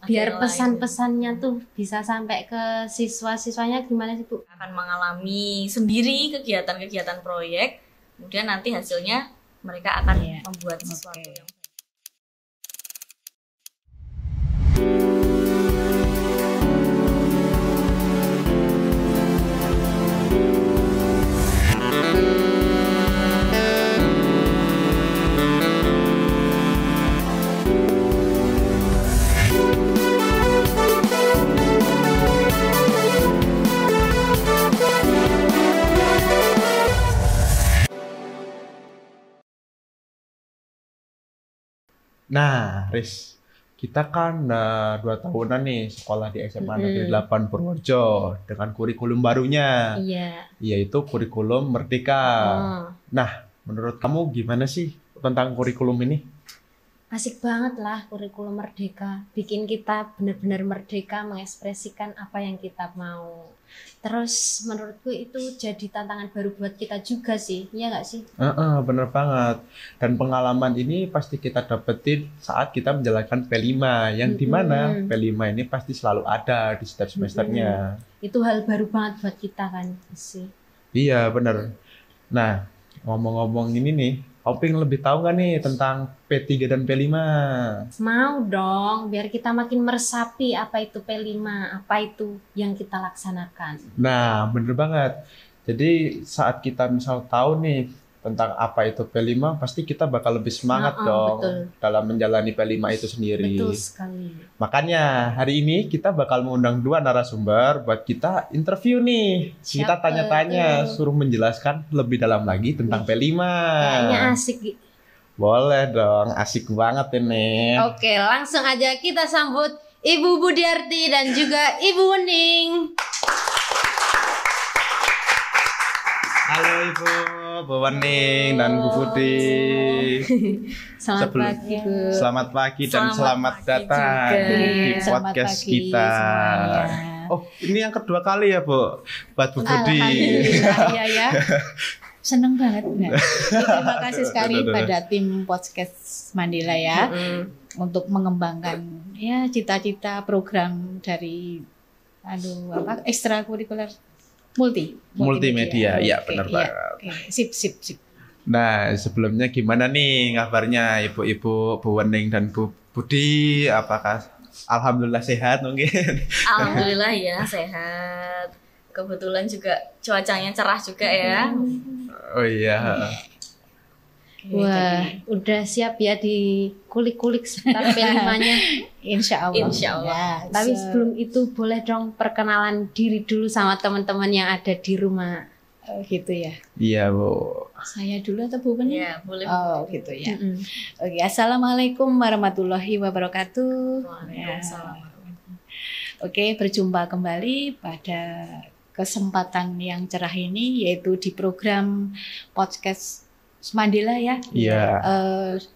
biar pesan-pesannya tuh bisa sampai ke siswa-siswanya gimana sih Bu? Akan mengalami sendiri kegiatan-kegiatan proyek, kemudian nanti hasilnya mereka akan membuat sesuatu yang Nah, Riz, kita kan 2 tahunan nih sekolah di SMA Negeri 8 Purworejo dengan kurikulum barunya, Iya. yaitu kurikulum Merdeka. Nah, menurut kamu gimana sih tentang kurikulum ini? Asik banget lah kurikulum Merdeka. Bikin kita benar-benar merdeka mengekspresikan apa yang kita mau. Terus menurutku itu jadi tantangan baru buat kita juga sih, iya nggak sih? Bener banget. Dan pengalaman ini pasti kita dapetin saat kita menjalankan P5, yang dimana P5 ini pasti selalu ada di setiap semesternya. Itu hal baru banget buat kita kan sih. Iya, bener. Nah, ngomong-ngomong ini nih, Oping lebih tahu nggak nih tentang P3 dan P5? Mau dong, biar kita makin meresapi apa itu P5, apa itu yang kita laksanakan. Nah, bener banget. Jadi saat kita misal tahu nih tentang apa itu P5, pasti kita bakal lebih semangat dong betul. dalam menjalani P5 itu sendiri. Betul sekali. Makanya hari ini kita bakal mengundang 2 narasumber buat kita interview nih. Kita Siapa tanya-tanya, tuh? suruh menjelaskan lebih dalam lagi tentang P5. Kayaknya asik. Boleh dong, asik banget ini. Oke, langsung aja kita sambut Ibu Budiarti dan juga Ibu Wening. Halo Ibu, Bu Wening dan Bu Budi. Selamat pagi Bu. Selamat pagi dan selamat datang juga. di Selamat podcast pagi kita. semuanya. Oh, ini yang kedua kali ya Bu, buat Bu Budi. Alhamdulillah, iya ya. Seneng banget enggak? Terima kasih sekali pada tim podcast Mandela ya untuk mengembangkan ya cita-cita program dari ekstrakurikuler Multimedia, ya Oke, benar iya. banget. Oke, sip. Nah, sebelumnya gimana nih kabarnya Ibu-ibu, Bu Wening dan Bu Budi? Apakah alhamdulillah sehat mungkin? Alhamdulillah ya sehat. Kebetulan juga cuacanya cerah juga ya. Oh iya. Wah, udah siap ya dikulik-kulik sebentar P5-nya. Insya Allah. Insya Allah. Ya, Tapi sebelum itu boleh dong perkenalan diri dulu sama teman-teman yang ada di rumah. gitu ya. Iya, Bu. Saya dulu atau Bu Wening? Ya, boleh. Oh, gitu ya. Oke, assalamualaikum warahmatullahi wabarakatuh. Waalaikumsalam. Oke, berjumpa kembali pada kesempatan yang cerah ini, yaitu di program podcast Mandela ya. Iya.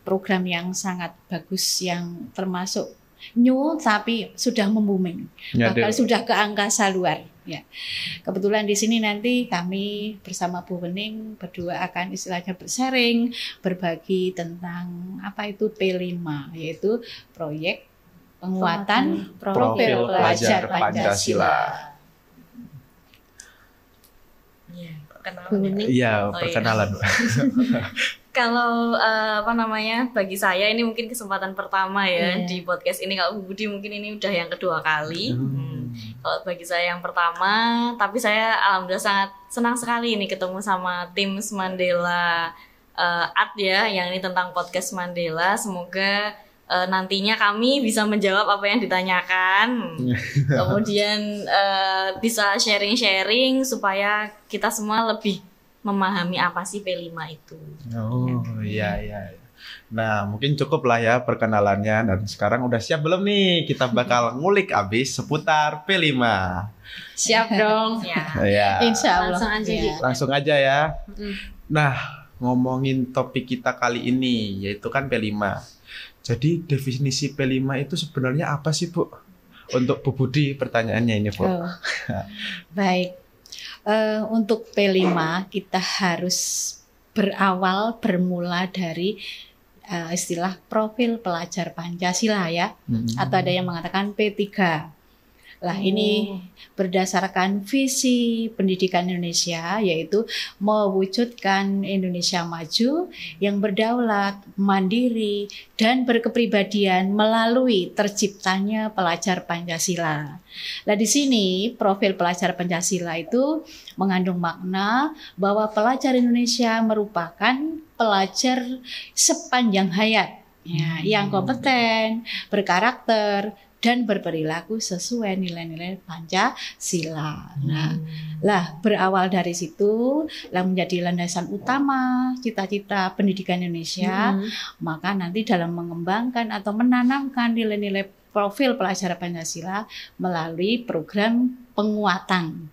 Program yang sangat bagus, yang termasuk new tapi sudah membuming, bahkan sudah ke angkasa luar. Ya, kebetulan di sini nanti kami bersama Bu Wening berdua akan istilahnya bersharing, berbagi tentang apa itu P5, yaitu proyek penguatan profil pelajar Pancasila. Iya, perkenalan. Bu Wening. Iya, perkenalan, Bu. Kalau bagi saya ini mungkin kesempatan pertama ya di podcast ini. Kalau Bu Budi mungkin ini udah yang kedua kali. Kalau bagi saya yang pertama, tapi saya alhamdulillah sangat senang sekali ini ketemu sama tim Mandela Art ya, yang ini tentang podcast Mandela. Semoga nantinya kami bisa menjawab apa yang ditanyakan, kemudian bisa sharing-sharing supaya kita semua lebih memahami apa sih P5 itu. Oh, iya. Nah, mungkin cukup lah ya perkenalannya. Dan sekarang udah siap belum nih? Kita bakal ngulik abis seputar P5. Siap dong. Ya. Insya Allah. Langsung aja gitu. Langsung aja ya. Nah, ngomongin topik kita kali ini, yaitu kan P5. Jadi definisi P5 itu sebenarnya apa sih, Bu? Untuk Bu Budi pertanyaannya ini, Bu. Baik. Untuk P5 kita harus bermula dari istilah profil pelajar Pancasila ya, atau ada yang mengatakan P3. Lah ini berdasarkan visi pendidikan Indonesia, yaitu mewujudkan Indonesia maju yang berdaulat, mandiri, dan berkepribadian melalui terciptanya pelajar Pancasila. Nah di sini profil pelajar Pancasila itu mengandung makna bahwa pelajar Indonesia merupakan pelajar sepanjang hayat, ya, yang kompeten, berkarakter, dan berperilaku sesuai nilai-nilai Pancasila. Nah, lah berawal dari situ, lah menjadi landasan utama cita-cita pendidikan Indonesia. Maka nanti dalam mengembangkan atau menanamkan nilai-nilai profil pelajar Pancasila melalui program penguatan.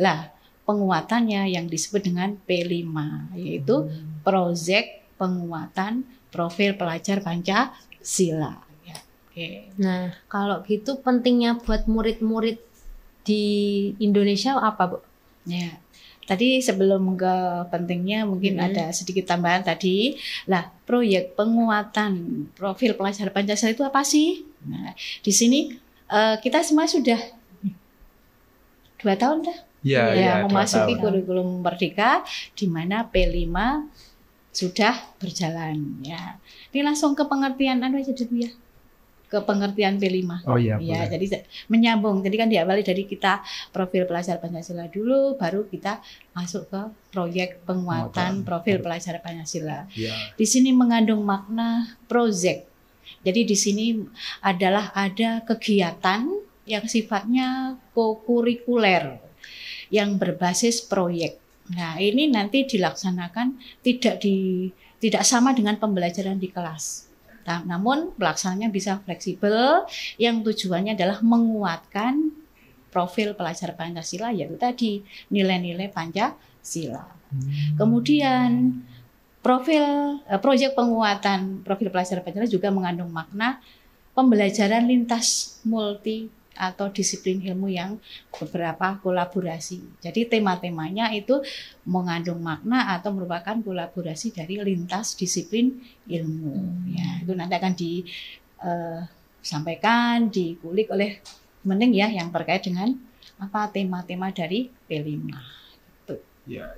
Lah, penguatannya yang disebut dengan P5, yaitu Proyek Penguatan Profil Pelajar Pancasila. Nah, kalau gitu pentingnya buat murid-murid di Indonesia apa, Bu? Ya, tadi sebelum ke pentingnya mungkin ada sedikit tambahan tadi. Lah, proyek penguatan profil pelajar Pancasila itu apa sih? Nah, di sini kita semua sudah 2 tahun dah. Ya, memasuki kurikulum Merdeka, di mana P5 sudah berjalan. Ya, ini langsung ke pengertian aja dulu ya. Ke pengertian P5. Oh iya. Ya, jadi menyambung. Jadi kan diawali dari kita profil pelajar Pancasila dulu, baru kita masuk ke proyek penguatan profil pelajar Pancasila. Ya. Di sini mengandung makna project. Jadi di sini adalah ada kegiatan yang sifatnya kokurikuler yang berbasis proyek. Nah, ini nanti dilaksanakan tidak sama dengan pembelajaran di kelas. Nah, namun pelaksanaannya bisa fleksibel, yang tujuannya adalah menguatkan profil pelajar Pancasila, yaitu tadi nilai-nilai Pancasila. Kemudian proyek penguatan profil pelajar Pancasila juga mengandung makna pembelajaran lintas multi atau disiplin ilmu yang beberapa kolaborasi. Jadi tema-temanya itu mengandung makna atau merupakan kolaborasi dari lintas disiplin ilmu. Ya, itu nanti akan disampaikan, dikulik oleh Mening ya, yang terkait dengan apa tema-tema dari P5. Gitu. Ya.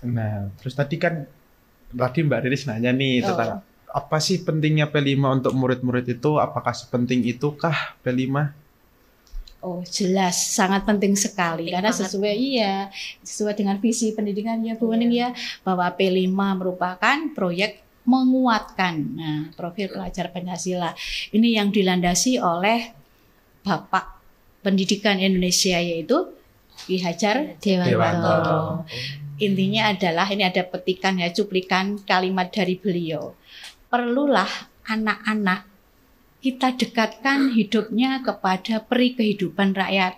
Nah, terus tadi Mbak Riris nanya nih tentang apa sih pentingnya P5 untuk murid-murid itu? Apakah sepenting itukah P5? Oh, jelas sangat penting sekali karena sesuai dengan visi pendidikan ya Bu Wening ya, bahwa P5 merupakan proyek menguatkan profil pelajar Pancasila. Ini yang dilandasi oleh Bapak Pendidikan Indonesia, yaitu Ki Hajar Dewantoro. Intinya adalah, ini ada petikan ya, cuplikan kalimat dari beliau. Perlulah anak-anak kita dekatkan hidupnya kepada peri kehidupan rakyat,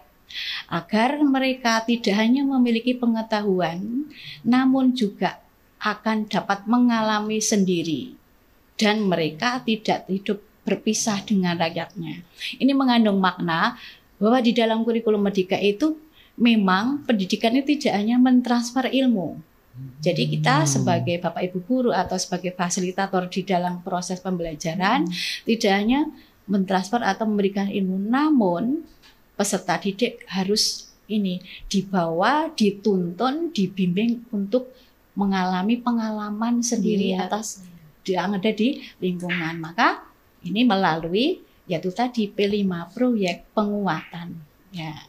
agar mereka tidak hanya memiliki pengetahuan, namun juga akan dapat mengalami sendiri, dan mereka tidak hidup berpisah dengan rakyatnya. Ini mengandung makna bahwa di dalam kurikulum Merdeka itu memang pendidikan itu tidak hanya mentransfer ilmu. Jadi kita sebagai Bapak Ibu guru atau sebagai fasilitator di dalam proses pembelajaran tidak hanya mentransfer atau memberikan ilmu, namun peserta didik harus dibawa, dituntun, dibimbing untuk mengalami pengalaman sendiri atas yang ada di lingkungan. Maka ini melalui yaitu tadi P5, proyek penguatan. Ya.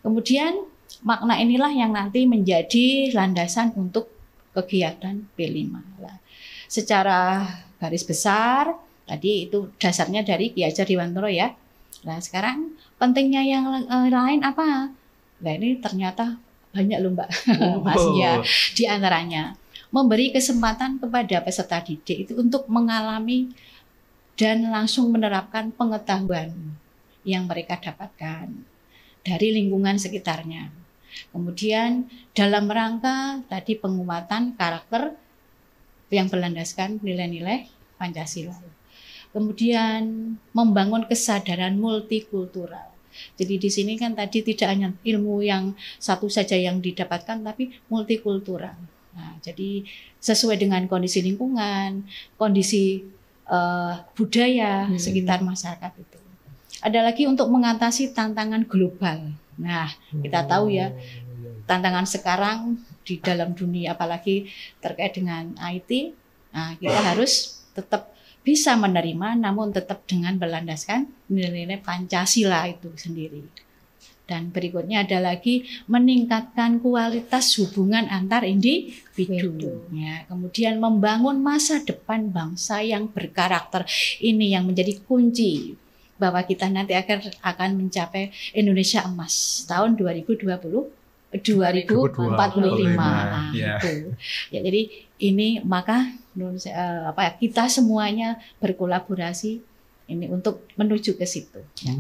Kemudian makna inilah yang nanti menjadi landasan untuk kegiatan P5. Secara garis besar, tadi itu dasarnya dari Ki Hajar Dewantoro ya. Nah sekarang pentingnya yang lain apa? Nah ini ternyata banyak loh Mbak, Masnya. Di antaranya memberi kesempatan kepada peserta didik itu untuk mengalami dan langsung menerapkan pengetahuan yang mereka dapatkan dari lingkungan sekitarnya. Kemudian dalam rangka tadi penguatan karakter yang berlandaskan nilai-nilai Pancasila. Kemudian membangun kesadaran multikultural. Jadi di sini kan tadi tidak hanya ilmu yang satu saja yang didapatkan, tapi multikultural. Nah, jadi sesuai dengan kondisi lingkungan, kondisi budaya sekitar masyarakat itu. Ada lagi untuk mengatasi tantangan global. Nah, kita tahu ya, tantangan sekarang di dalam dunia, apalagi terkait dengan IT, nah, kita harus tetap bisa menerima, namun tetap dengan berlandaskan nilai-nilai Pancasila itu sendiri. Dan berikutnya ada lagi meningkatkan kualitas hubungan antar individu. Ya, kemudian membangun masa depan bangsa yang berkarakter. Ini yang menjadi kunci bahwa kita nanti akan mencapai Indonesia Emas tahun 2045. Nah, ya. Gitu. Ya, jadi ini maka kita semuanya berkolaborasi ini untuk menuju ke situ. Ya.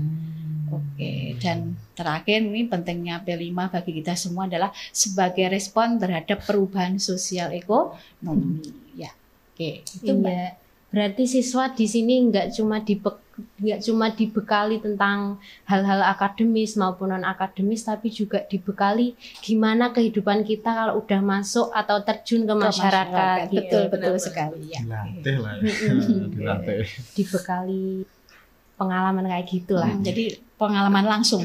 Oke, dan terakhir ini pentingnya P5 bagi kita semua adalah sebagai respon terhadap perubahan sosial ekonomi. Ya, oke. Itu Mbak. Berarti siswa di sini nggak cuma dibekali tentang hal-hal akademis maupun non akademis, tapi juga dibekali gimana kehidupan kita kalau udah masuk atau terjun ke masyarakat. Betul, betul sekali. Ya. Dilatih lah. Dilatih. Dibekali pengalaman kayak gitulah. Jadi pengalaman langsung,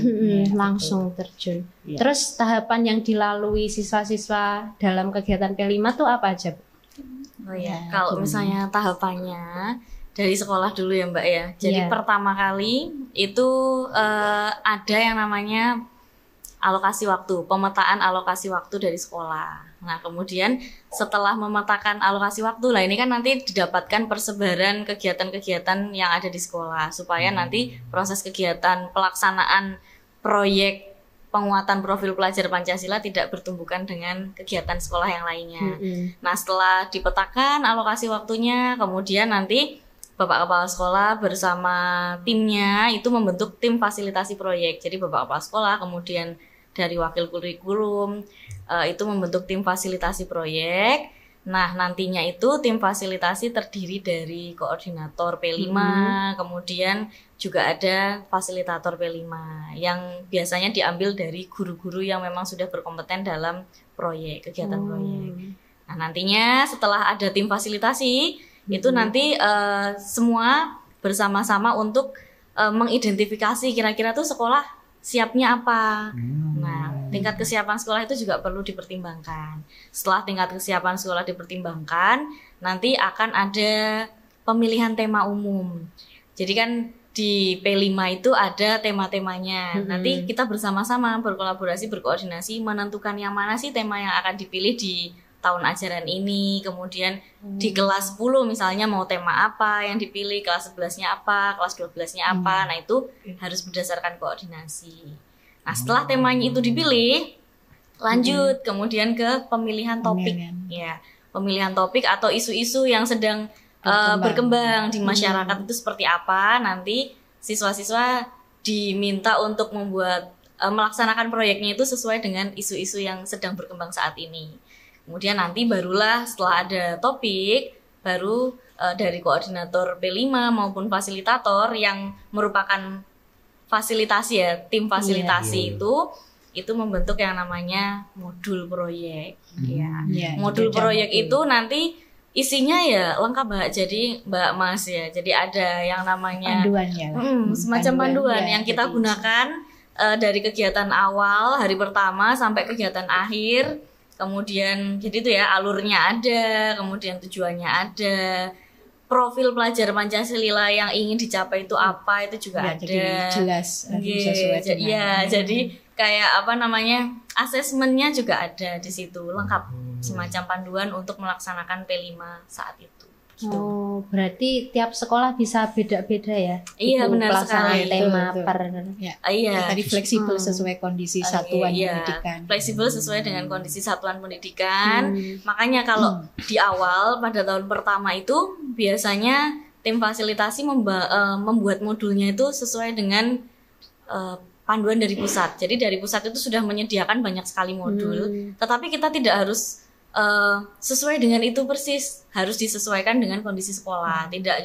langsung terjun. Ya. Terus tahapan yang dilalui siswa-siswa dalam kegiatan P5 tuh apa aja, Bu? Oh ya, kalau misalnya tahapannya dari sekolah dulu ya Mbak ya. Jadi pertama kali itu ada yang namanya alokasi waktu, pemetaan alokasi waktu dari sekolah. Nah, kemudian setelah memetakan alokasi waktu lah, ini kan nanti didapatkan persebaran kegiatan-kegiatan yang ada di sekolah supaya nanti proses kegiatan pelaksanaan proyek penguatan profil pelajar Pancasila tidak bertumbukan dengan kegiatan sekolah yang lainnya. Nah, setelah dipetakan alokasi waktunya, kemudian nanti Bapak Kepala Sekolah bersama timnya itu membentuk tim fasilitasi proyek. Jadi Bapak Kepala Sekolah kemudian dari wakil kurikulum itu membentuk tim fasilitasi proyek. Nah, nantinya itu tim fasilitasi terdiri dari koordinator P5, kemudian juga ada fasilitator P5 yang biasanya diambil dari guru-guru yang memang sudah berkompeten dalam proyek, kegiatan proyek. Nah, nantinya setelah ada tim fasilitasi, itu nanti semua bersama-sama untuk mengidentifikasi kira-kira tuh sekolah siapnya apa. Nah, tingkat kesiapan sekolah itu juga perlu dipertimbangkan. Setelah tingkat kesiapan sekolah dipertimbangkan, nanti akan ada pemilihan tema umum. Jadi kan di P5 itu ada tema-temanya. Nanti kita bersama-sama berkolaborasi, berkoordinasi menentukan yang mana sih tema yang akan dipilih di tahun ajaran ini. Kemudian di kelas 10 misalnya mau tema apa yang dipilih, kelas 11-nya apa, kelas 12-nya apa. Nah, itu harus berdasarkan koordinasi. Nah, setelah temanya itu dipilih, lanjut kemudian ke pemilihan topik. Ya, pemilihan topik atau isu-isu yang sedang berkembang di masyarakat itu seperti apa. Nanti siswa-siswa diminta untuk melaksanakan proyeknya itu sesuai dengan isu-isu yang sedang berkembang saat ini. Kemudian nanti barulah setelah ada topik, baru dari koordinator P5 maupun fasilitator yang merupakan fasilitasi ya, tim fasilitasi itu membentuk yang namanya modul proyek. Modul proyek itu nanti isinya ya lengkap Mbak. Jadi Mbak Mas ya, jadi ada yang namanya panduannya, semacam panduan yang kita gunakan dari kegiatan awal hari pertama sampai kegiatan akhir. Kemudian jadi itu ya alurnya ada, kemudian tujuannya ada, profil pelajar Pancasila yang ingin dicapai itu apa itu juga ada. Jadi jelas, sesuai dengan. Jadi kayak asesmennya juga ada di situ, lengkap semacam panduan untuk melaksanakan P5 saat itu. Gitu. Oh, berarti tiap sekolah bisa beda-beda ya? Iya, benar sekali. Tema per. Tadi fleksibel sesuai kondisi satuan pendidikan. Fleksibel sesuai dengan kondisi satuan pendidikan. Makanya kalau di awal pada tahun pertama itu biasanya tim fasilitasi membuat modulnya itu sesuai dengan panduan dari pusat. Jadi dari pusat itu sudah menyediakan banyak sekali modul, tetapi kita tidak harus sesuai dengan itu persis, harus disesuaikan dengan kondisi sekolah. Tidak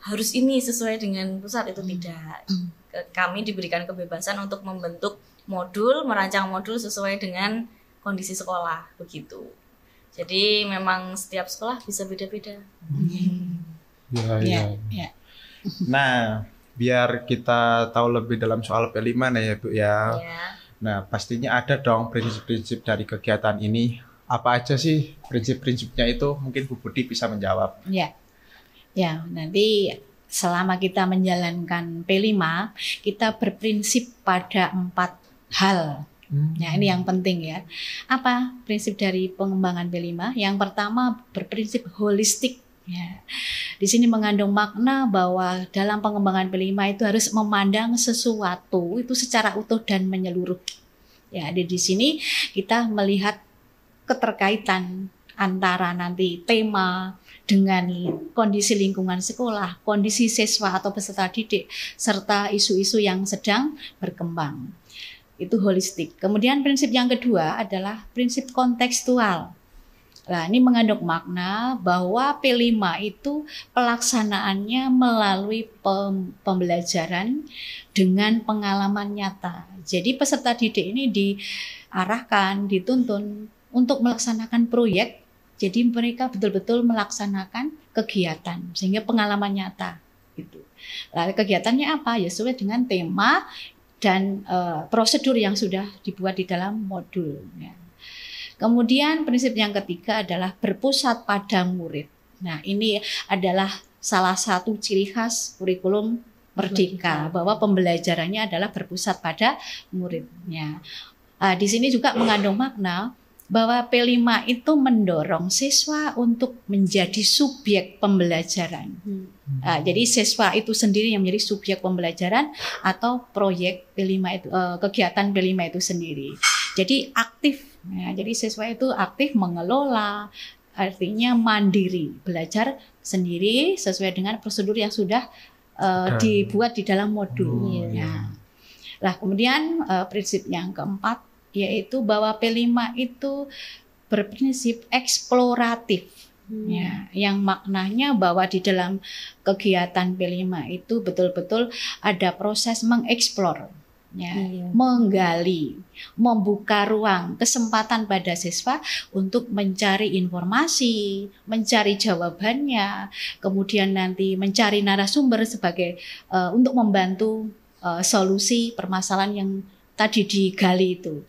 harus ini sesuai dengan pusat, itu tidak. Kami diberikan kebebasan untuk membentuk modul, merancang modul sesuai dengan kondisi sekolah, begitu. Jadi memang setiap sekolah bisa beda-beda. Ya. Nah, biar kita tahu lebih dalam soal P5 nih ya Bu ya. Nah, pastinya ada dong prinsip-prinsip dari kegiatan ini. Apa aja sih prinsip-prinsipnya itu? Mungkin Bu Budi bisa menjawab. Ya, nanti selama kita menjalankan P5, kita berprinsip pada 4 hal. Nah, ini yang penting ya. Apa prinsip dari pengembangan P5? Yang pertama berprinsip holistik. Ya. Di sini mengandung makna bahwa dalam pengembangan P5 itu harus memandang sesuatu itu secara utuh dan menyeluruh. Ya, di sini kita melihat keterkaitan antara nanti tema dengan kondisi lingkungan sekolah, kondisi siswa atau peserta didik, serta isu-isu yang sedang berkembang. Itu holistik. Kemudian prinsip yang kedua adalah prinsip kontekstual. Nah, ini mengandung makna bahwa P5 itu pelaksanaannya melalui pembelajaran dengan pengalaman nyata. Jadi peserta didik ini diarahkan, dituntun untuk melaksanakan proyek. Jadi mereka betul-betul melaksanakan kegiatan sehingga pengalaman nyata gitu. Lalu kegiatannya apa? Ya sesuai dengan tema dan prosedur yang sudah dibuat di dalam modul. Ya. Kemudian prinsip yang ketiga adalah berpusat pada murid. Nah, ini adalah salah satu ciri khas kurikulum Merdeka bahwa pembelajarannya adalah berpusat pada muridnya. Di sini juga mengandung makna bahwa P5 itu mendorong siswa untuk menjadi subjek pembelajaran. Jadi siswa itu sendiri yang menjadi subjek pembelajaran atau proyek P5 itu, kegiatan P5 itu sendiri. Jadi aktif. Ya, jadi siswa itu aktif mengelola, artinya mandiri, belajar sendiri sesuai dengan prosedur yang sudah dibuat di dalam modul. Nah, kemudian prinsip yang keempat yaitu bahwa P5 itu berprinsip eksploratif. Ya, yang maknanya bahwa di dalam kegiatan P5 itu betul-betul ada proses mengeksplor, ya, menggali, membuka ruang, kesempatan pada siswa untuk mencari informasi, mencari jawabannya, kemudian nanti mencari narasumber sebagai untuk membantu solusi permasalahan yang tadi digali itu.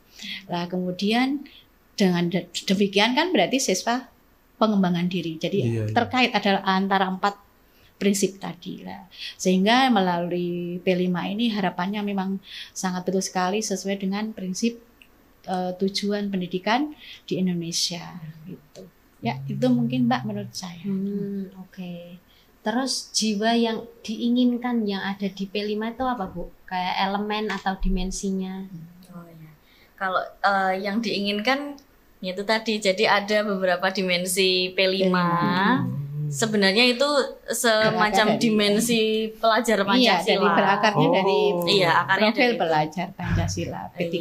Nah, kemudian dengan demikian kan berarti siswa pengembangan diri. Jadi terkait adalah antara 4 prinsip tadi lah. Sehingga melalui P5 ini harapannya memang sangat betul sekali sesuai dengan prinsip tujuan pendidikan di Indonesia gitu. Ya, itu mungkin Mbak menurut saya. Oke. Terus jiwa yang diinginkan yang ada di P5 itu apa, Bu? Kayak elemen atau dimensinya? Kalau yang diinginkan itu tadi, jadi ada beberapa dimensi P5. Sebenarnya itu semacam dimensi pelajar Pancasila. Iya, dari berakarnya dari akarnya profil dari pelajar Pancasila P3.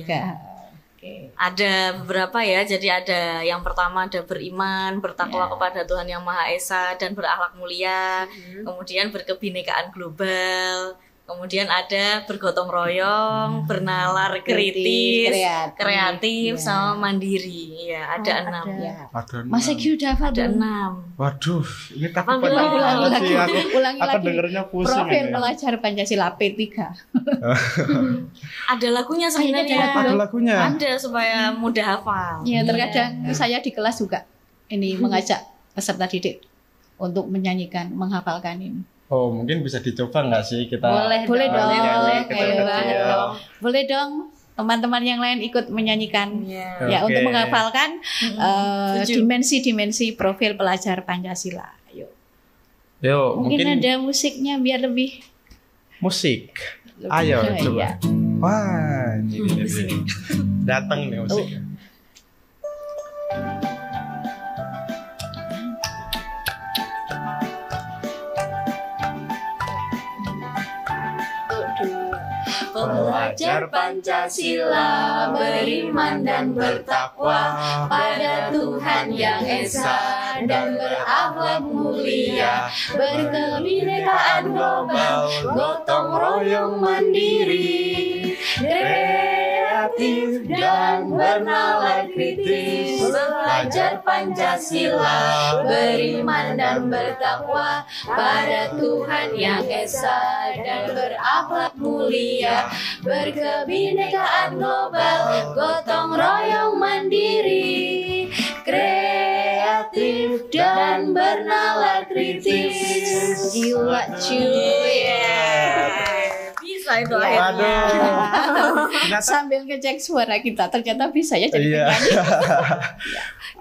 Ada beberapa ya, jadi ada yang pertama ada beriman, bertakwa kepada Tuhan Yang Maha Esa dan berakhlak mulia, kemudian berkebinekaan global. Kemudian ada bergotong royong, bernalar kritis, kreatif sama mandiri. Ya, ada 6. Ya. Masa udah ada 6. Waduh, ini tapi ulangi lagi. dengernya pusing. Profil pelajar Pancasila P3. Ada lagunya sebenarnya. Ada lagunya. Ada supaya mudah hafal. Ya, terkadang saya di kelas juga ini mengajak peserta didik untuk menyanyikan, menghafalkan ini. Oh, mungkin bisa dicoba nggak sih kita? Boleh dong. Boleh dong. Teman-teman yang lain ikut menyanyikan ya untuk menghafalkan dimensi-dimensi profil pelajar Pancasila. Yuk, mungkin ada musiknya biar lebih musik. Ayo coba. Wah, ini datang nih musiknya. Pelajar Pancasila beriman dan bertakwa pada Tuhan Yang Esa dan berakhlak mulia, berkebinekaan global, gotong royong mandiri, kreatif kreatif dan bernalar kritis, belajar Pancasila, beriman dan bertakwa pada Tuhan yang esa dan berakhlak mulia, berkebinekaan global, gotong royong mandiri, kreatif dan bernalar kritis. Gila cuy. Bisa itu Waduh. akhirnya. Sambil ngecek suara kita, ternyata bisa ya jadi Iya. penyanyi.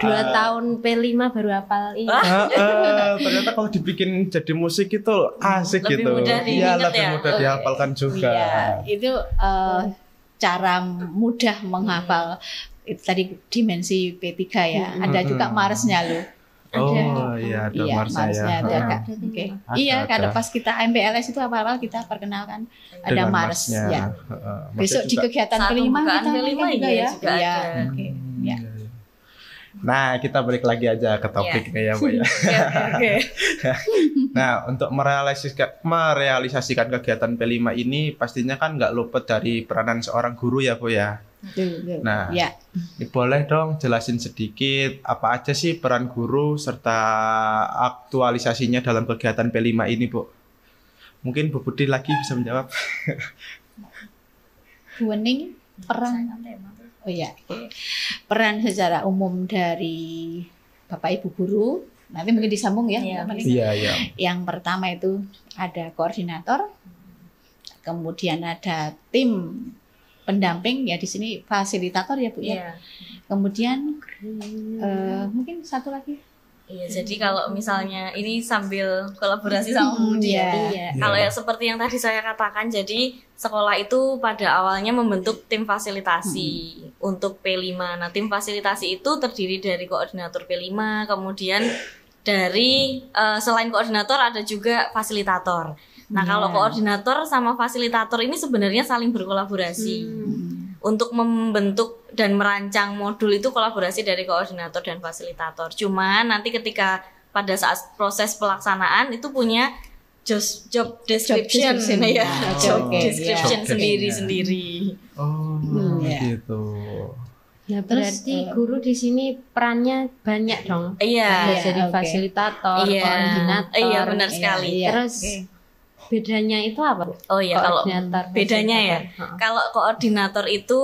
2 tahun P5 baru hafal ini. Ternyata kalau dibikin jadi musik itu asik Lebih gitu. mudah Iya, diingat lebih ya. mudah dihafalkan juga. Iya, itu cara mudah menghafal itu tadi dimensi P3 ya. Ada juga Marsnya loh. Oh iya, ada Iya, Marsnya Marsnya ya. ada Kak. Oke. Ada, Iya, ada. kalau pas kita MPLS itu awal-awal kita perkenalkan ada Dengan Mars Marsnya. ya. Marsnya Besok di juga. kegiatan Saat kelima pembukaan kita kelima juga iya, ya. juga Iya, ada. oke. Ya. Iya, iya. Nah, kita balik lagi aja ke topiknya ya, Bu ya. Oke. Nah, untuk merealisasikan kegiatan P5 ini pastinya kan nggak luput dari peranan seorang guru ya, Bu ya. Betul. Nah, Ya. boleh dong jelasin sedikit apa aja sih peran guru serta aktualisasinya dalam kegiatan P5 ini, Bu? Mungkin Bu Budi lagi bisa menjawab. Bu Wening peran Oh ya, oke. Peran secara umum dari Bapak Ibu guru, nanti mungkin disambung ya. Iya, Mbak Wening. Iya, iya. Yang pertama itu ada koordinator, kemudian ada tim pendamping ya di sini fasilitator ya Bu ya. Iya. Kemudian mungkin satu lagi. Iya, jadi kalau misalnya ini sambil kolaborasi sama Budi ya. Iya. Kalau ya seperti yang tadi saya katakan, jadi sekolah itu pada awalnya membentuk tim fasilitasi untuk P5. Nah, tim fasilitasi itu terdiri dari koordinator P5, kemudian dari selain koordinator ada juga fasilitator. Nah, kalau koordinator sama fasilitator ini sebenarnya saling berkolaborasi. Untuk membentuk dan merancang modul itu kolaborasi dari koordinator dan fasilitator. Cuman nanti ketika pada saat proses pelaksanaan itu punya job description ya, job Oke, description iya. sendiri-sendiri. Oh, Iya. gitu. Ya berarti guru di sini perannya banyak dong. Iya, Jadi oke. iya, fasilitator, koordinator. iya benar sekali. Iya. Terus Oke. bedanya itu apa? Oh iya, kalau Koordinator, bedanya ya, fasilitator. kalau koordinator itu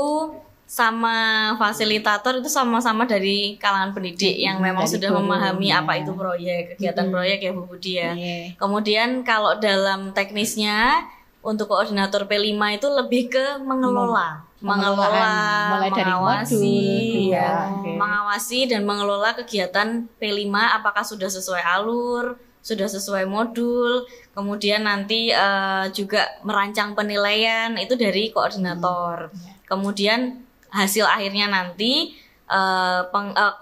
sama fasilitator itu sama-sama dari kalangan pendidik yang memang dari sudah guru, memahami ya. apa itu proyek, kegiatan proyek ya Bu Budi ya. Iya. Kemudian kalau dalam teknisnya untuk koordinator P5 itu lebih ke mengelola, Pengelolaan, mulai dari mengawasi, modul, ya, oke. mengawasi dan mengelola kegiatan P5 apakah sudah sesuai alur, sudah sesuai modul, kemudian nanti juga merancang penilaian itu dari koordinator. Kemudian hasil akhirnya nanti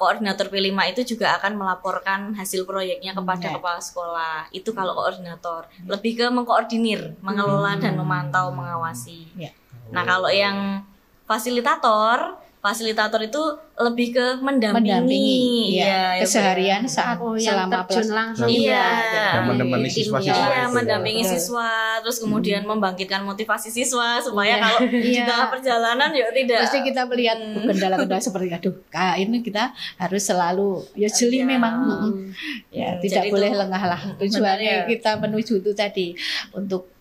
koordinator P5 itu juga akan melaporkan hasil proyeknya kepada kepala sekolah. Itu kalau koordinator. Lebih ke mengkoordinir, mengelola dan memantau, mengawasi. Ya. Nah, kalau yang fasilitator itu lebih ke mendampingi, ya, ya, keseharian saat yang selama terjun pelaksanaan. langsung Iya. Yang menemani siswa-siswa Iya, itu ya. mendampingi siswa, terus kemudian membangkitkan motivasi siswa supaya kalau di Iya. tengah perjalanan ya tidak. Pasti kita melihat kendala-kendala seperti aduh, ini kita harus selalu ya jeli Iya. memang ya tidak Jadi boleh itu lengah lah. Tujuannya benar ya. kita menuju itu tadi untuk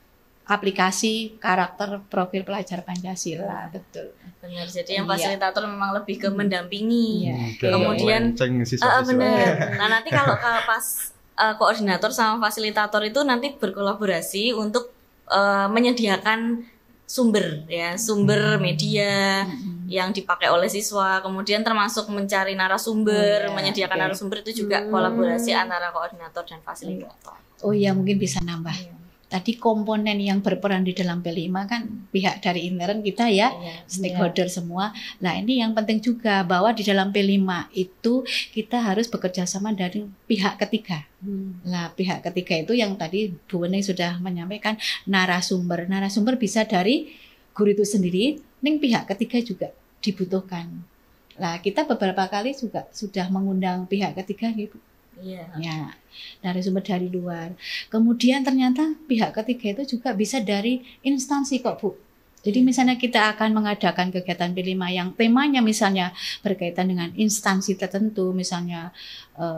aplikasi karakter profil pelajar Pancasila, betul. Benar. Jadi yang Iya. fasilitator memang lebih ke mendampingi. Iya. Kemudian siswa-siswa. benar. Nah, nanti kalau pas koordinator sama fasilitator itu nanti berkolaborasi untuk menyediakan sumber ya, sumber media yang dipakai oleh siswa, kemudian termasuk mencari narasumber, menyediakan narasumber itu juga kolaborasi antara koordinator dan fasilitator. Oh iya, mungkin bisa nambah. Tadi komponen yang berperan di dalam P5 kan pihak dari intern kita ya, stakeholder semua. Nah, ini yang penting juga bahwa di dalam P5 itu kita harus bekerja sama dari pihak ketiga. Nah, pihak ketiga itu yang tadi Bu Wening sudah menyampaikan narasumber. Narasumber bisa dari guru itu sendiri, ning pihak ketiga juga dibutuhkan. Nah, kita beberapa kali juga sudah mengundang pihak ketiga gitu. Iya. Ya, narasumber dari luar. Kemudian ternyata pihak ketiga itu juga bisa dari instansi kok Bu. Jadi misalnya kita akan mengadakan kegiatan P5 yang temanya misalnya berkaitan dengan instansi tertentu, misalnya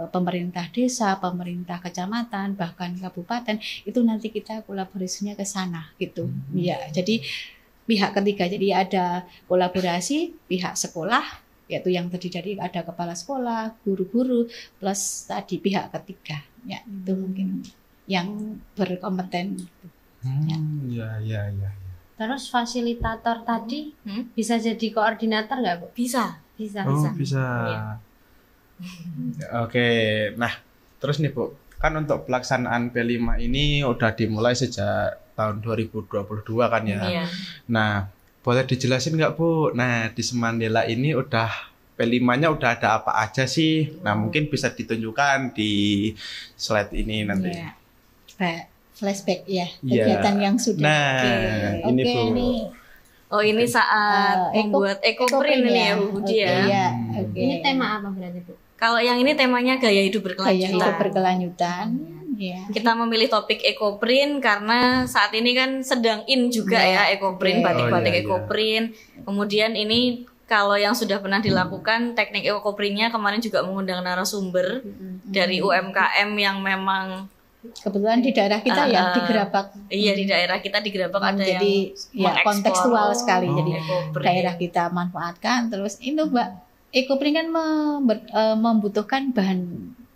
pemerintah desa, pemerintah kecamatan, bahkan kabupaten, itu nanti kita kolaborasinya ke sana gitu. Ya, jadi pihak ketiga, jadi ada kolaborasi pihak sekolah, yaitu yang terdiri dari ada kepala sekolah, guru-guru, plus tadi pihak ketiga. Ya, itu mungkin yang berkompeten. Ya. Terus fasilitator tadi bisa jadi koordinator nggak, Bu? Bisa. Oh, bisa. Iya. Oke, nah terus nih Bu, kan untuk pelaksanaan P5 ini udah dimulai sejak tahun 2022 kan ya. Iya. Nah, boleh dijelasin nggak Bu? Nah, di Semandela ini udah P5-nya udah ada apa aja sih? Nah, mungkin bisa ditunjukkan di slide ini nanti. Ya. Flashback ya, Iya. kegiatan yang sudah. Nah, ini Oke, Bu. ini Oh, ini saat membuat ekoprint ini ya, Bu Budi ya. Iya, oke. Ini tema apa berarti, Bu? Kalau yang ini temanya gaya hidup Gaya hidup berkelanjutan. berkelanjutan. Ya. Kita memilih topik ekoprint karena saat ini kan sedang in juga ya ekoprint, Iya. batik-batik Oh, iya, iya. ekoprint. Kemudian ini kalau yang sudah pernah dilakukan teknik ekoprintnya kemarin juga mengundang narasumber dari UMKM yang memang Kebetulan di daerah kita ya di Gerabak. iya di daerah kita di Gerabak ada yang Jadi ya mengekspor kontekstual sekali. Jadi ekoprint. daerah kita manfaatkan. Terus itu Mbak, ekoprint kan membutuhkan bahan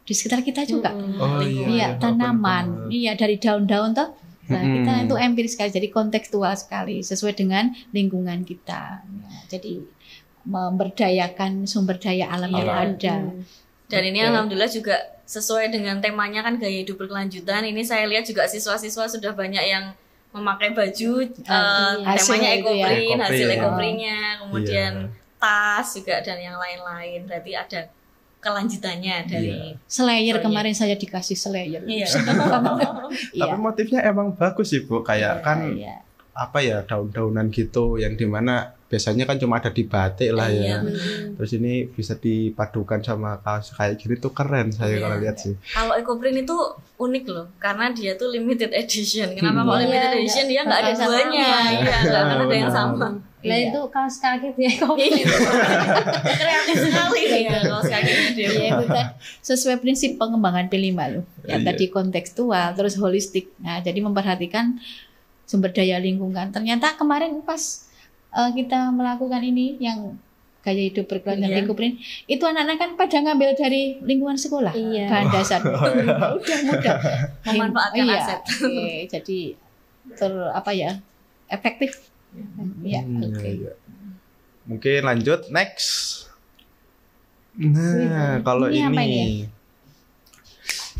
di sekitar kita juga. Oh iya. Iya, tanaman. Iya, dari daun-daun toh. Nah, kita itu empiris sekali, jadi kontekstual sekali sesuai dengan lingkungan kita. Ya, jadi memberdayakan sumber daya alam yang ada. Dan ini Oke. alhamdulillah juga sesuai dengan temanya kan gaya hidup berkelanjutan. Ini saya lihat juga siswa-siswa sudah banyak yang memakai baju temanya hasilnya itu ya. ekoprint, hasil Ekoprint. ekoprintnya, kemudian Iya. tas juga dan yang lain-lain. Berarti ada kelanjutannya dari Slayer Proyek. kemarin saya dikasih slayer. Iya. Tapi motifnya emang bagus sih Bu, kayak kan Iya. apa ya, daun-daunan gitu yang dimana biasanya kan cuma ada di batik lah Iya, ya. Terus ini bisa dipadukan sama kaos kayak gini tuh keren saya Iya. kalau lihat sih. Kalau ekoprint itu unik loh, karena dia tuh limited edition. Kenapa kok Iya, limited edition? Dia nggak ada nggak sama. duanya, iya, nggak akan ada yang sama. Lah Iya. itu kaos kaki dia Iya. Kreatif sekali nih ya kalau kakinya dia. Iya, itu kan sesuai prinsip pengembangan P5 loh. Yang Iya. tadi kontekstual, terus holistik. Nah, jadi memperhatikan sumber daya lingkungan. Ternyata kemarin pas kita melakukan ini yang gaya hidup berkelanjutan Iya. ekoprint, itu anak-anak kan pada ngambil dari lingkungan sekolah. Iya. Bahan dasar. Udah mudah. Memanfaatkan Iya, aset. oke. Jadi efektif. Ya, oke. Iya. Mungkin lanjut next. Nah, kalau Ini apa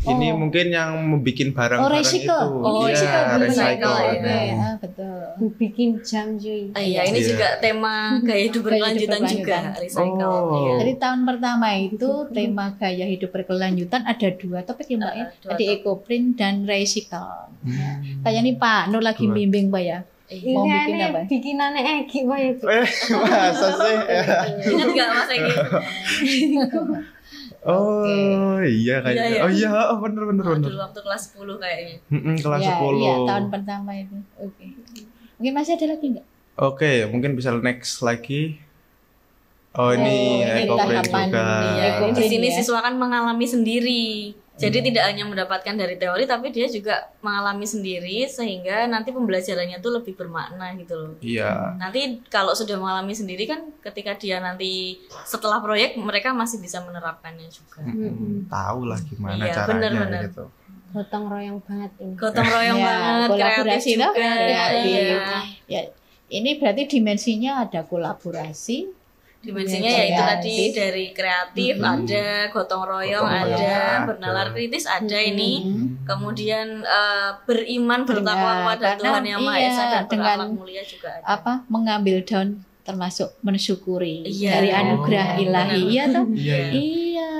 ini Oh. mungkin yang membuat barang-barang recycle. itu. Oh, Iya, recycle. Oke, Nah. betul. bikin jam cuy. Iya, ini Iya. juga tema gaya hidup Gaya hidup berkelanjutan juga, berkelanjutan. recycle. Oh. Iya. Jadi tahun pertama itu tema gaya hidup berkelanjutan ada 2 topik ya Mbak ya. Dua Ada topik. ekoprint dan recycle. Hmm. Kayak ini Pak Nur lagi Dua. bimbing Mbak ya. Ini Mau bikin apa? bikinannya Egi boy. Masa sih? Ingat nggak Mas Egi? Oh, iya kayaknya. Iya, iya. Oh iya, oh, bener. Dulu waktu kelas 10 kayaknya. Kelas Ya, 10. iya, tahun pertama itu. Oke. Mungkin masih ada lagi enggak? Oke, mungkin bisa next lagi. Oh, ini ini ekoprint tahapan juga. Iya, Ekoprint di sini ya. siswa kan mengalami sendiri. Jadi tidak hanya mendapatkan dari teori, tapi dia juga mengalami sendiri sehingga nanti pembelajarannya tuh lebih bermakna gitu loh. Iya. Nanti kalau sudah mengalami sendiri kan ketika dia nanti setelah proyek mereka masih bisa menerapkannya juga. Tahu lah gimana Iya, caranya bener. gitu. Gotong royong banget ini. Gotong royong Ya, banget, kolaborasi kreatif loh, juga. kreatif. Iya. Ya, ini berarti dimensinya ada kolaborasi. Dimensinya Iya, yaitu kreatif. tadi dari kreatif ada, gotong royong Gotong royong ada, ada. bernalar kritis ada ini. Hmm. Kemudian beriman bertakwa Benar, kepada karena Tuhan Yang Maha iya, Esa dan dengan berakhlak mulia juga ada. Apa mengambil daun termasuk mensyukuri Iya. dari anugerah Oh, ilahi benar. iya toh Iya. iya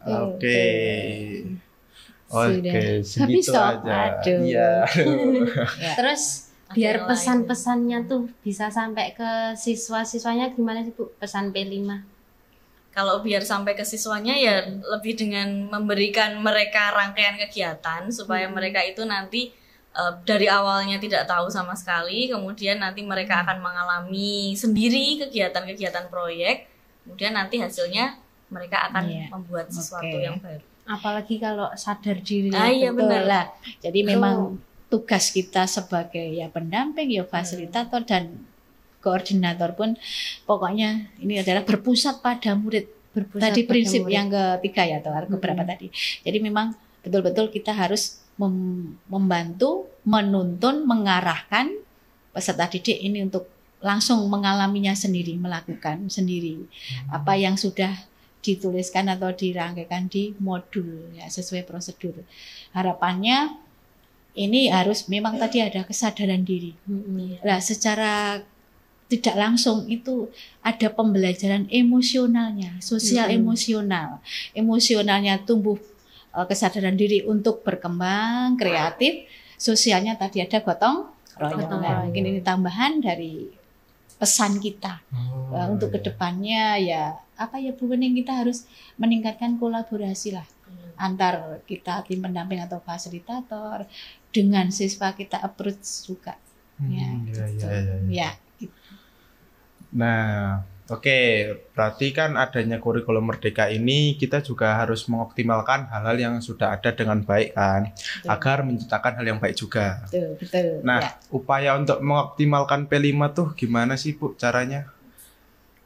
Oke. Sudah. Oke, Habis segitu toh? aja. Aduh. Iya. ya. Terus Ada biar yang lain. pesan-pesannya tuh bisa sampai ke siswa-siswanya gimana sih Bu? Pesan P5. Kalau biar sampai ke siswanya ya lebih dengan memberikan mereka rangkaian kegiatan supaya mereka itu nanti dari awalnya tidak tahu sama sekali, kemudian nanti mereka akan mengalami sendiri kegiatan-kegiatan proyek, kemudian nanti hasilnya mereka akan membuat sesuatu yang baru. Apalagi kalau sadar diri. Iya benar lah. Jadi memang tugas kita sebagai ya pendamping, ya fasilitator dan koordinator pun pokoknya ini adalah berpusat pada murid. Tadi prinsip murid yang ketiga ya atau keberapa tadi. Jadi memang betul-betul kita harus membantu, menuntun, mengarahkan peserta didik ini untuk langsung mengalaminya sendiri, melakukan sendiri apa yang sudah dituliskan atau dirangkaikan di modul ya sesuai prosedur. Harapannya ini harus memang tadi ada kesadaran diri. Nah, secara tidak langsung itu ada pembelajaran emosionalnya, sosial emosionalnya tumbuh, kesadaran diri untuk berkembang, kreatif, sosialnya tadi ada gotong royong. Nah, mungkin ini tambahan dari pesan kita untuk kedepannya ya apa ya Bu Wening, kita harus meningkatkan kolaborasi lah antar kita tim pendamping atau fasilitator dengan siswa kita approach juga. Nah, oke, berarti kan adanya kurikulum Merdeka ini kita juga harus mengoptimalkan hal-hal yang sudah ada dengan baik kan, agar menciptakan hal yang baik juga. Betul. Nah, upaya untuk mengoptimalkan P5 tuh gimana sih Bu caranya?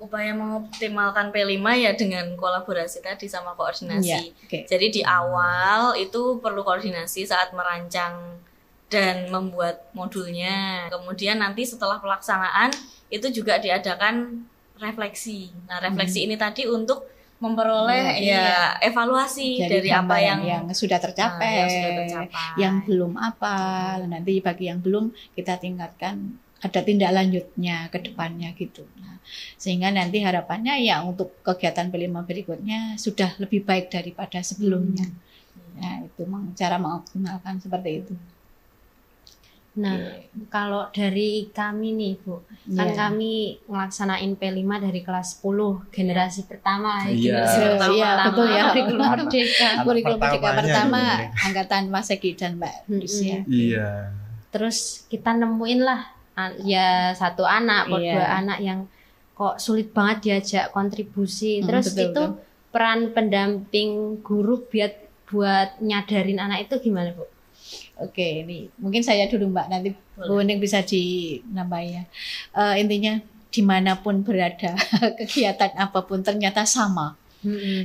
Upaya mengoptimalkan P5 ya dengan kolaborasi tadi sama koordinasi. Jadi di awal itu perlu koordinasi saat merancang dan membuat modulnya. Kemudian nanti setelah pelaksanaan itu juga diadakan refleksi. Nah, refleksi ini tadi untuk memperoleh evaluasi dari apa yang sudah tercapai, yang belum apa. Nanti bagi yang belum kita tingkatkan, ada tindak lanjutnya ke depannya gitu. Nah, sehingga nanti harapannya ya untuk kegiatan P5 berikutnya sudah lebih baik daripada sebelumnya. Nah, itu cara mengoptimalkan seperti itu. Nah, kalau dari kami nih Bu, kan kami ngelaksanain P5 dari kelas 10 generasi pertama. Betul ya. Kurikulum Merdeka. Kurikulum Merdeka pertama angkatan Mas Egi dan Mbak Lucia. Iya. Terus kita nemuin lah ya satu anak atau dua anak yang kok sulit banget diajak kontribusi. Terus itu peran pendamping guru buat nyadarin anak itu gimana Bu? Oke, ini mungkin saya dulu Mbak, nanti Bu Wening bisa dinambahi ya. Intinya dimanapun berada, kegiatan apapun ternyata sama.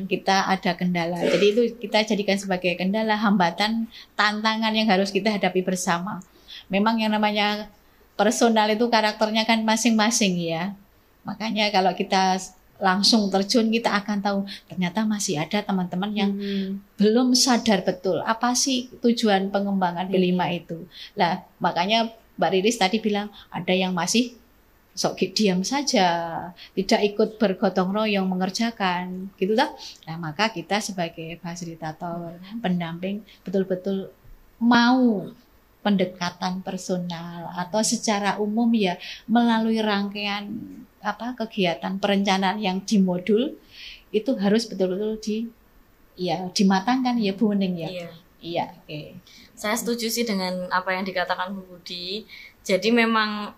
Kita ada kendala. Jadi itu kita jadikan sebagai kendala, hambatan, tantangan yang harus kita hadapi bersama. Memang yang namanya personal itu karakternya kan masing-masing ya. Makanya kalau kita langsung terjun kita akan tahu ternyata masih ada teman-teman yang belum sadar betul apa sih tujuan pengembangan P5 itu. Lah makanya Mbak Riris tadi bilang ada yang masih sok diam saja, tidak ikut bergotong royong mengerjakan, gitu tak? Nah maka kita sebagai fasilitator, pendamping betul-betul mau pendekatan personal atau secara umum ya melalui rangkaian kegiatan perencanaan yang di modul itu harus betul-betul dimatangkan ya Bu Wening ya. Iya, oke. Saya setuju sih dengan apa yang dikatakan Bu Budi. Jadi memang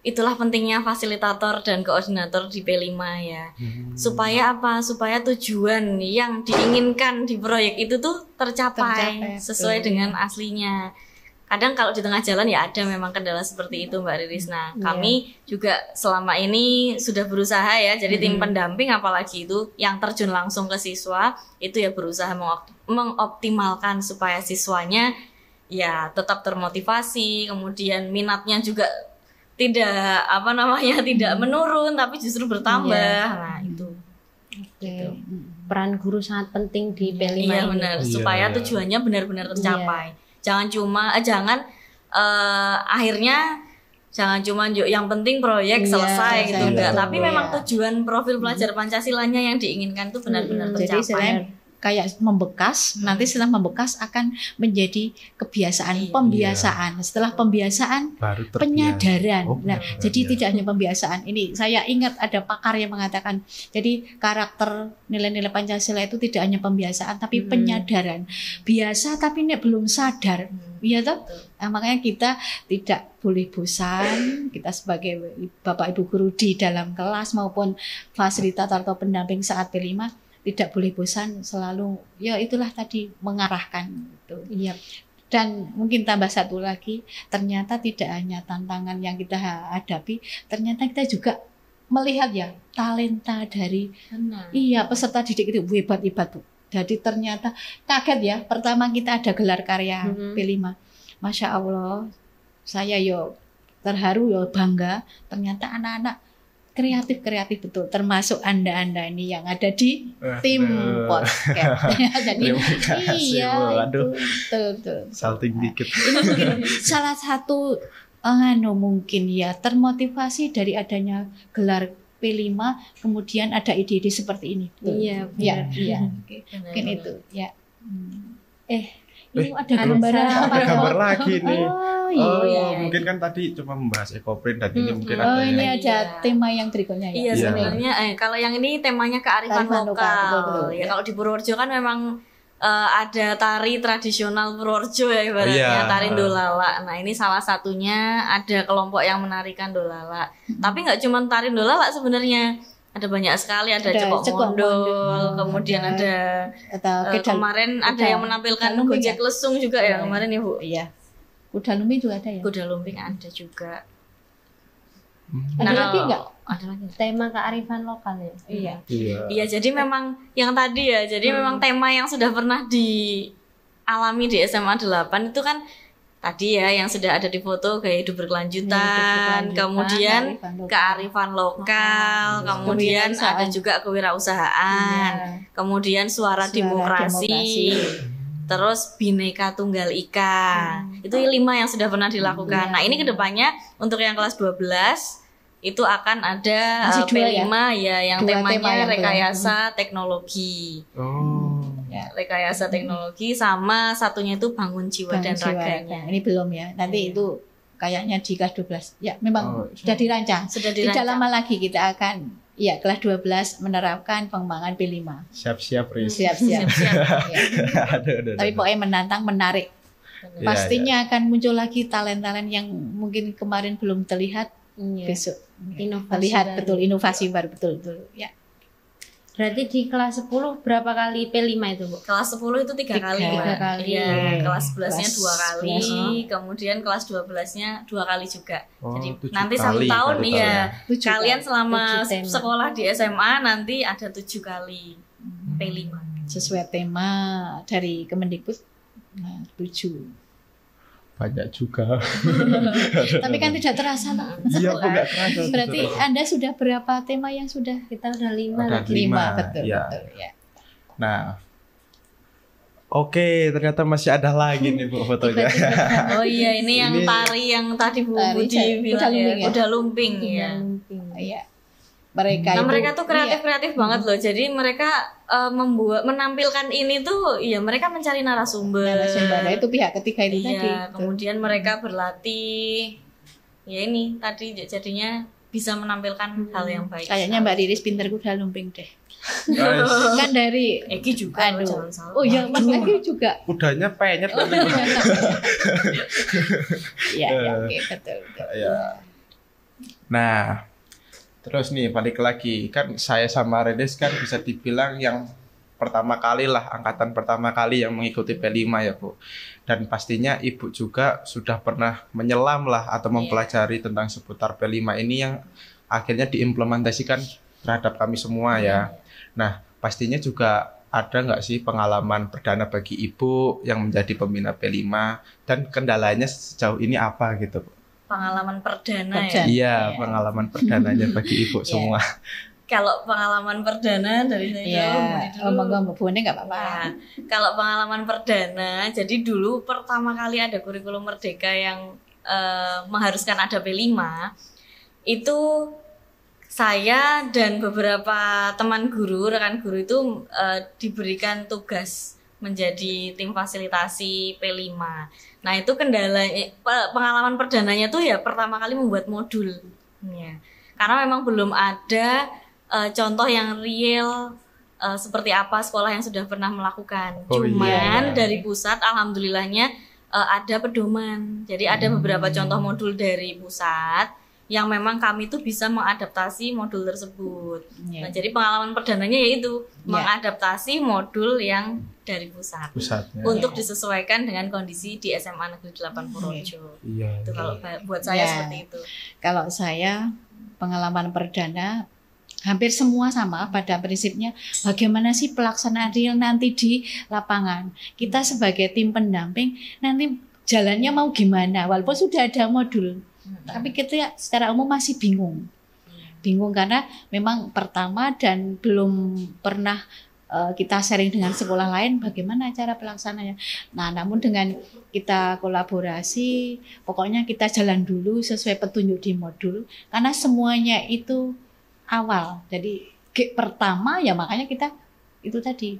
itulah pentingnya fasilitator dan koordinator di P5 ya. Supaya apa? Supaya tujuan yang diinginkan di proyek itu tuh tercapai sesuai dengan aslinya. Kadang kalau di tengah jalan ya ada memang kendala seperti itu Mbak Riris. Nah, kami juga selama ini sudah berusaha ya. Jadi tim pendamping apalagi itu yang terjun langsung ke siswa itu ya berusaha mengoptimalkan supaya siswanya ya tetap termotivasi, kemudian minatnya juga tidak tidak menurun tapi justru bertambah. Nah, itu. Gitu. Peran guru sangat penting di P5 ini. Iya benar, supaya tujuannya benar-benar tercapai. Jangan akhirnya jangan cuma yang penting proyek selesai gitu enggak, tapi memang tujuan profil pelajar Pancasilanya yang diinginkan itu benar-benar tercapai. Jadi kayak membekas, nanti setelah membekas akan menjadi kebiasaan, pembiasaan. Setelah pembiasaan, baru terbiasa. Penyadaran. Nah, terbiasa. jadi tidak hanya pembiasaan. Ini saya ingat ada pakar yang mengatakan, jadi karakter nilai-nilai Pancasila itu tidak hanya pembiasaan, tapi penyadaran. Biasa tapi ini belum sadar. Iya toh? Nah, makanya kita tidak boleh bosan, kita sebagai Bapak Ibu guru di dalam kelas maupun fasilitator atau pendamping saat P5 tidak boleh bosan, selalu ya itulah tadi mengarahkan gitu. Iya. Dan mungkin tambah satu lagi, ternyata tidak hanya tantangan yang kita hadapi, ternyata kita juga melihat ya talenta dari peserta didik itu hebat-hebat Bu. Jadi ternyata kaget ya, pertama kita ada gelar karya P5. Masya Allah, saya yo terharu yo bangga, ternyata anak-anak kreatif betul, termasuk anda ini yang ada di tim podcast. Jadi iya itu betul. Salting dikit. Ini mungkin salah satu mungkin ya termotivasi dari adanya gelar P5, kemudian ada ide-ide seperti ini. Iya. Mungkin itu ya. Ini ada gambar apa? Ada gambar lagi nih. Iya. Mungkin kan tadi cuma membahas ekoprint dan ini mungkin ini ada ada tema yang berikutnya ya. Iya, sebenarnya kalau yang ini temanya kearifan lokal. Betul. Ya kalau di Purworejo kan memang ada tari tradisional Purworejo ya ibaratnya, tari dolala. Nah, ini salah satunya ada kelompok yang menarikan dolala. Tapi nggak cuma tari dolala sebenarnya. Ada banyak sekali, ada cekok mondol, kemudian ada kemarin ada yang menampilkan gojek lesung juga ya kemarin ya Bu. Iya. Kuda lumping juga ada ya. Kuda lumping ada juga. Ada lagi enggak? Ada lagi. Tema kearifan lokal ya. Iya, jadi memang yang tadi ya, jadi memang tema yang sudah pernah dialami di SMA 8 itu kan tadi ya yang sudah ada di foto gaya hidup berkelanjutan, kemudian kearifan lokal, kemudian ada juga kewirausahaan, kemudian suara demokrasi, terus Bhinneka Tunggal Ika. Itu 5 yang sudah pernah dilakukan. Nah, ini kedepannya untuk yang kelas 12 itu akan ada P5 ya yang temanya rekayasa teknologi. Rekayasa teknologi sama satunya itu bangun jiwa dan raganya. Ini belum ya. Nanti itu kayaknya di kelas 12. Ya, memang sudah dirancang. Tidak lama lagi kita akan kelas 12 menerapkan pengembangan P5. Siap-siap, Riz. Siap-siap. Tapi pokoknya menantang, menarik. Pastinya akan muncul lagi talent-talent yang mungkin kemarin belum terlihat. Besok terlihat betul, inovasi baru betul ya. Berarti di kelas 10 berapa kali P5 itu Bu? Kelas 10 itu 3 kali. Iya, kelas 11-nya 2 kali, kemudian kelas 12-nya 2 kali juga. Jadi nanti 1 tahun kalian selama sekolah di SMA nanti ada 7 kali P5. Sesuai tema dari Kemendikbud 7. Banyak juga. Tapi kan tidak terasa. Iya, tidak terasa. Berarti Anda sudah berapa tema yang sudah? Kita udah 5 lagi. 5 betul ya. Nah, oke, ternyata masih ada lagi nih Bu fotonya. Oh iya, ini yang tari yang tadi Bu Budi bilang ya, kuda lumping ya. Iya. Mereka tuh kreatif banget loh. Jadi mereka menampilkan ini tuh mereka mencari narasumber. Nah, itu pihak ketiga itu tadi. Kemudian mereka berlatih. Ya ini tadi jadinya bisa menampilkan hal yang baik. Kayaknya Mbak Riris pinter kuda lumping deh. Kan dari Eki juga jangan salah. Oh iya, Mas Eki juga. Kudanya penyet. Iya, oke, betul. Nah, terus nih balik lagi, kan saya sama Redes kan bisa dibilang yang pertama kali lah, angkatan pertama kali yang mengikuti P5 ya Bu. Dan pastinya Ibu juga sudah pernah menyelam lah atau mempelajari tentang seputar P5 ini yang akhirnya diimplementasikan terhadap kami semua ya. Nah, pastinya juga ada nggak sih pengalaman perdana bagi Ibu yang menjadi pembina P5 dan kendalanya sejauh ini apa gitu Bu? Pengalaman perdana ya? Iya, pengalaman perdananya bagi Ibu semua. Kalau pengalaman perdana dari saya dulu. Bu Bone nggak apa-apa. Kalau pengalaman perdana, jadi dulu pertama kali ada kurikulum merdeka yang mengharuskan ada P5, itu saya dan beberapa teman guru, rekan guru itu diberikan tugas menjadi tim fasilitasi P5. Nah itu kendalanya, pengalaman perdananya tuh ya pertama kali membuat modul ya. Karena memang belum ada contoh yang real seperti apa sekolah yang sudah pernah melakukan. Cuman dari pusat alhamdulillahnya ada pedoman. Jadi ada beberapa contoh modul dari pusat yang memang kami tuh bisa mengadaptasi modul tersebut. Nah, jadi pengalaman perdananya yaitu mengadaptasi modul yang dari pusat untuk disesuaikan dengan kondisi di SMA Negeri 8 Purworejo. Itu kalau buat saya seperti itu. Kalau saya pengalaman perdana hampir semua sama pada prinsipnya, bagaimana sih pelaksanaan real nanti di lapangan. Kita sebagai tim pendamping nanti jalannya mau gimana, walaupun sudah ada modul. Tapi kita secara umum masih bingung karena memang pertama dan belum pernah kita sharing dengan sekolah lain bagaimana cara pelaksananya. Nah, namun dengan kita kolaborasi, pokoknya kita jalan dulu sesuai petunjuk di modul, karena semuanya itu awal. Jadi pertama ya makanya kita itu tadi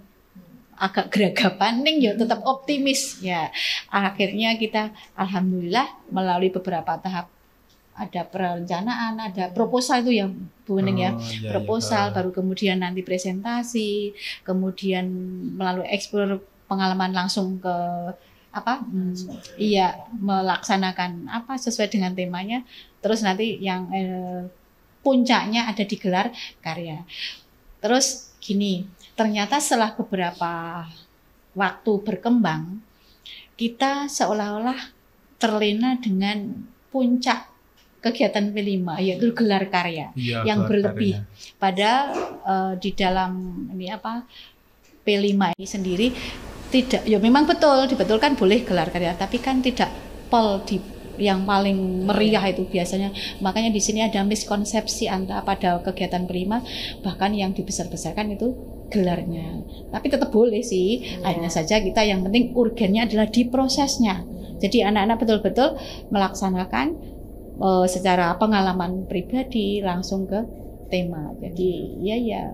agak geragapan ning ya tetap optimis ya. Akhirnya kita alhamdulillah melalui beberapa tahap, ada perencanaan, ada proposal itu ya Bu Ning ya. Proposal baru kemudian nanti presentasi, kemudian melalui eksplor pengalaman langsung ke melaksanakan sesuai dengan temanya. Terus nanti yang puncaknya ada di gelar karya. Terus gini, ternyata setelah beberapa waktu berkembang, kita seolah-olah terlena dengan puncak kegiatan P5 yaitu gelar karya yang berlebih. Padahal di dalam P5 ini sendiri tidak, ya memang dibetulkan boleh gelar karya, tapi kan tidak pol di yang paling meriah itu biasanya. Makanya di sini ada miskonsepsi pada kegiatan P5, bahkan yang dibesar-besarkan itu gelarnya. Tapi tetap boleh sih, hanya saja kita yang penting urgennya adalah di prosesnya. Jadi anak-anak betul-betul melaksanakan secara pengalaman pribadi langsung ke tema. Jadi ya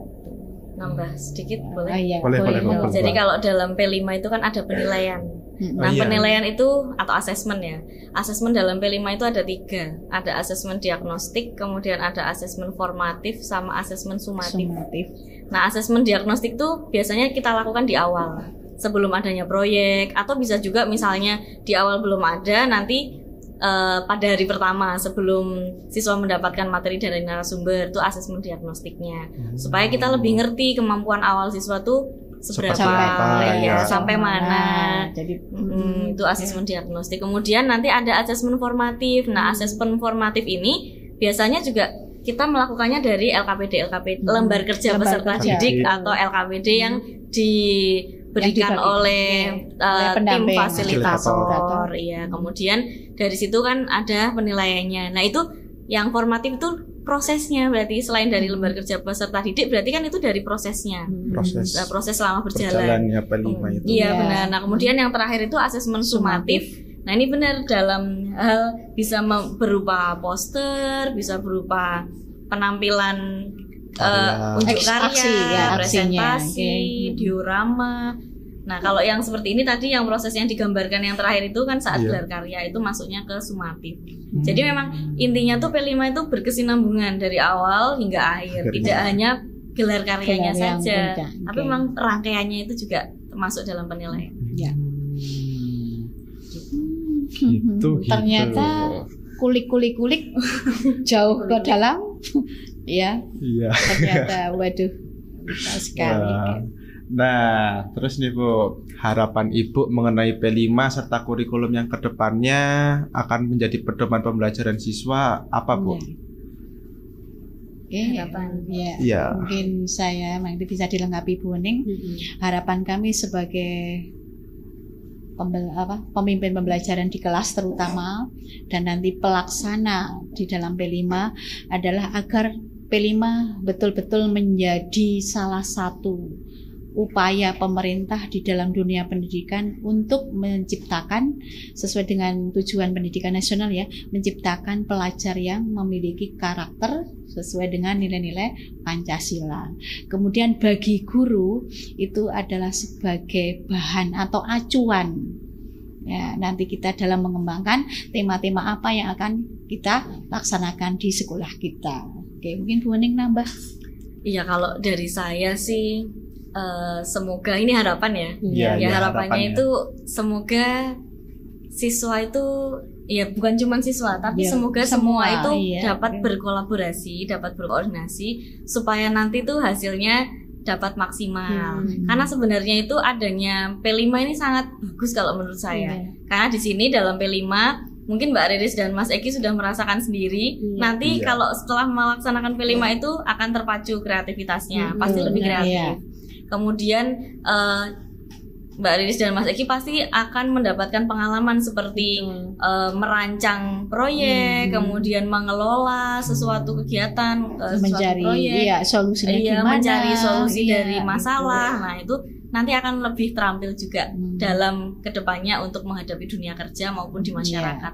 nambah sedikit boleh? Boleh. Jadi kalau dalam P5 itu kan ada penilaian. Nah, penilaian itu atau asesmen ya. Asesmen dalam P5 itu ada 3. Ada asesmen diagnostik, kemudian ada asesmen formatif, sama asesmen sumatif. Nah, asesmen diagnostik itu biasanya kita lakukan di awal, sebelum adanya proyek, atau bisa juga misalnya di awal belum ada, nanti pada hari pertama sebelum siswa mendapatkan materi dari narasumber itu asesmen diagnostiknya, supaya kita lebih ngerti kemampuan awal siswa tuh seberapa sampai mana. Jadi itu asesmen diagnostik. Kemudian nanti ada asesmen formatif. Nah, asesmen formatif ini biasanya juga kita melakukannya dari LKPD lembar kerja peserta didik atau LKPD yang diberikan oleh tim fasilitator. Iya, kemudian dari situ kan ada penilaiannya. Nah, itu yang formatif itu prosesnya, berarti selain dari lembar kerja peserta didik, berarti kan itu dari prosesnya. Proses selama berjalannya P5 itu. Iya, benar. Nah, kemudian yang terakhir itu asesmen sumatif. Nah, ini benar dalam hal bisa berupa poster, bisa berupa penampilan unjuk karya, presentasi, diorama. Nah, kalau yang seperti ini tadi yang proses yang digambarkan yang terakhir itu kan saat gelar karya itu masuknya ke sumatif. Jadi memang intinya tuh P5 itu berkesinambungan dari awal hingga akhir. Tidak hanya gelar karyanya saja, tapi memang rangkaiannya itu juga termasuk dalam penilaian. Gitu. Ternyata kulik jauh ke dalam. Iya. Ternyata waduh sekali. Nah, terus nih Bu, harapan Ibu mengenai P5 serta kurikulum yang kedepannya akan menjadi pedoman pembelajaran siswa apa Bu? Mungkin saya nanti bisa dilengkapi Bu Ning. Harapan kami sebagai pemimpin pembelajaran di kelas terutama dan nanti pelaksana di dalam P5 adalah agar P5 betul-betul menjadi salah satu upaya pemerintah di dalam dunia pendidikan untuk menciptakan sesuai dengan tujuan pendidikan nasional ya, menciptakan pelajar yang memiliki karakter sesuai dengan nilai-nilai Pancasila. Kemudian bagi guru itu adalah sebagai bahan atau acuan. Ya, nanti kita dalam mengembangkan tema-tema apa yang akan kita laksanakan di sekolah kita. Oke, mungkin Bu Wening nambah. Iya, kalau dari saya sih semoga ini harapan ya. Ya harapannya itu semoga siswa itu ya bukan cuma siswa tapi semoga semua itu dapat berkolaborasi, dapat berkoordinasi supaya nanti tuh hasilnya dapat maksimal. Karena sebenarnya itu adanya P5 ini sangat bagus kalau menurut saya. Karena di sini dalam P5 mungkin Mbak Riris dan Mas Eki sudah merasakan sendiri. Nanti kalau setelah melaksanakan P5 itu akan terpacu kreativitasnya, pasti lebih kreatif. Kemudian Mbak Riris dan Mas Eki pasti akan mendapatkan pengalaman seperti merancang proyek, kemudian mengelola sesuatu kegiatan, mencari suatu proyek, solusinya gimana, mencari solusi dari masalah. Nah itu nanti akan lebih terampil juga dalam kedepannya untuk menghadapi dunia kerja maupun di masyarakat.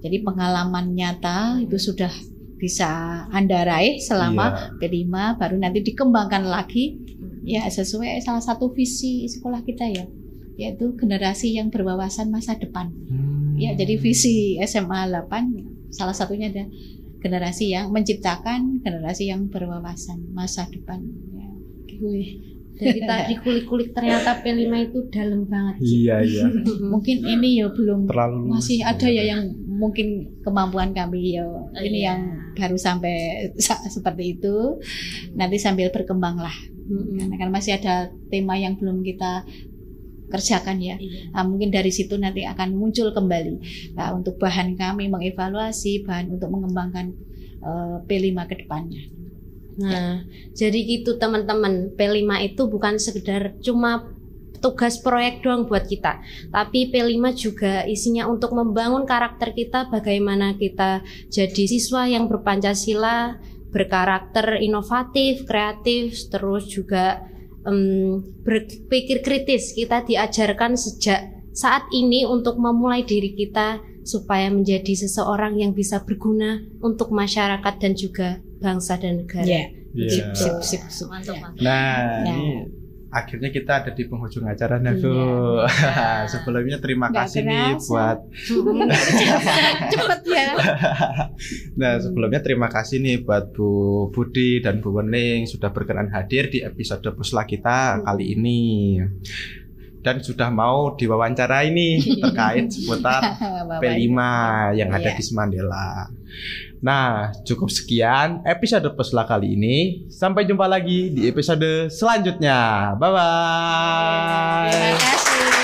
Jadi pengalaman nyata itu sudah bisa Anda raih selama P5, baru nanti dikembangkan lagi ya sesuai salah satu visi sekolah kita ya, yaitu generasi yang berwawasan masa depan. Ya, jadi visi SMA 8 salah satunya ada generasi yang menciptakan generasi yang berwawasan masa depan. Ya. Dari tadi kulik-kulik ternyata P5 itu dalam banget. Iya. Mungkin ini ya belum terlalu masih ada ya yang mungkin kemampuan kami ya ini yang baru sampai seperti itu. Nanti sambil berkembang lah. Karena kan masih ada tema yang belum kita kerjakan ya. Nah, mungkin dari situ nanti akan muncul kembali. Nah, untuk bahan kami mengevaluasi, bahan untuk mengembangkan P5 ke depannya. Nah, jadi gitu teman-teman, P5 itu bukan sekedar cuma tugas proyek doang buat kita, tapi P5 juga isinya untuk membangun karakter kita, bagaimana kita jadi siswa yang berpancasila, berkarakter inovatif, kreatif, terus juga berpikir kritis. Kita diajarkan sejak saat ini untuk memulai diri kita supaya menjadi seseorang yang bisa berguna untuk masyarakat dan juga bangsa dan negara. Sip. Mantap. Nah, ini akhirnya kita ada di penghujung acara nih Bu. Sebelumnya terima kasih nih buat cepet ya. Nah, sebelumnya terima kasih nih buat Bu Budi dan Bu Wening sudah berkenan hadir di episode Pusla kita kali ini. Dan sudah mau diwawancara ini terkait seputar P5 yang ada di Semandela. Nah, cukup sekian episode Pusla kali ini. Sampai jumpa lagi di episode selanjutnya. Bye-bye. Terima kasih.